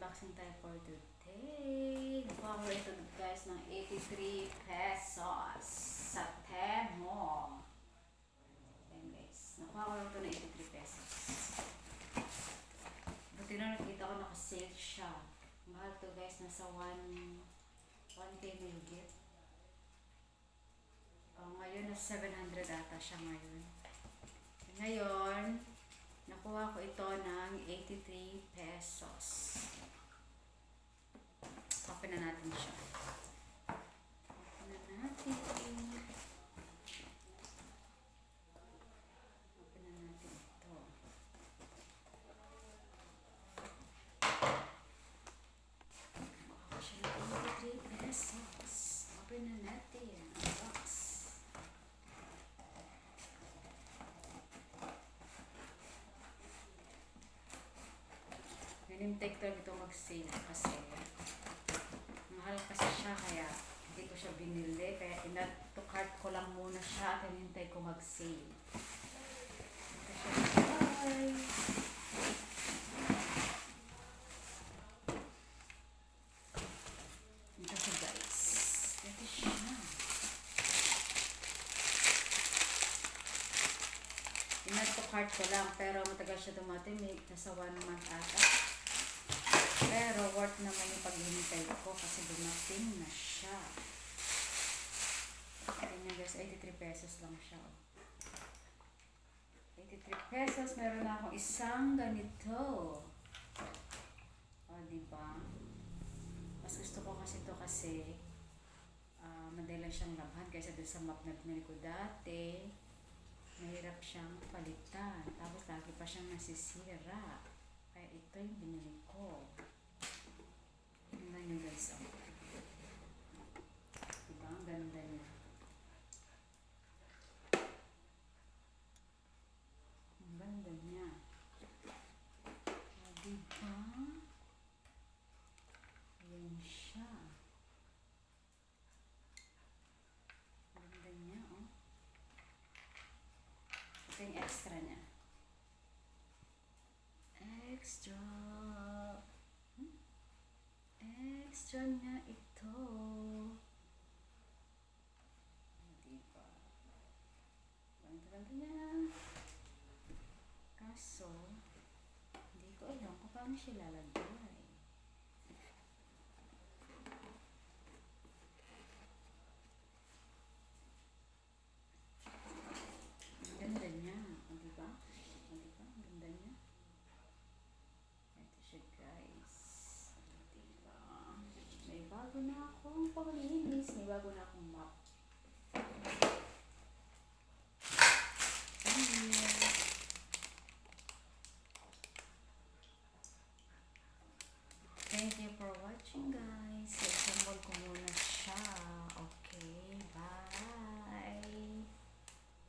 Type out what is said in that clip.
unboxing tayo for today. Nakuha ko ito guys ng 83 pesos sa Temo. Ayan guys. Nakuha ko ito ng 83 pesos. Buti na nakita ko nakasale siya. Mahal to guys. Nasa 1K higit. Ngayon nasa 700 ata siya ngayon. Ngayon, nakuha ko ito ng 83 pesos. Open na natin siya. Open na natin. Open na natin ito. Nakuha ko siya ng 83 pesos. Open na natin ang box. Hinintay ko ito mag-sale kasi mahal kasi siya kaya hindi ko siya binili kaya to-cart ko lang muna siya at hinintay ko mag-sale. Ito siya guys. Ito siya guys. Ito siya. To-cart ko lang pero matagal siya dumating. May nasa 1 month ata. Pero worth naman yung paghintay ko kasi dumating na siya. Ganyan guys, 83 pesos lang siya. 83 pesos, meron na akong isang ganito. O, diba? Mas gusto ko kasi ito kasi madali lang siyang labhan kaysa doon sa map na binili ko dati. Mahirap siyang palitan. Tapos lagi pa siyang nasisira. Kaya ito yung binili ko. Tingnan nyo guys. Diba? Ang ganda niya. Ang ganda niya. Diba? Ayan siya. Ang ganda niya, oh. Ito yung extra niya. Extra. Extra niya ito. Diba? Ganda niya. Kaso, hindi ko alam kung paano siya lalagay. Ganda niya. Diba? Diba? Ganda niya. Ito siya guys. Diba? May bago na akong panglinis. May bago na akong mop. Thank you for watching.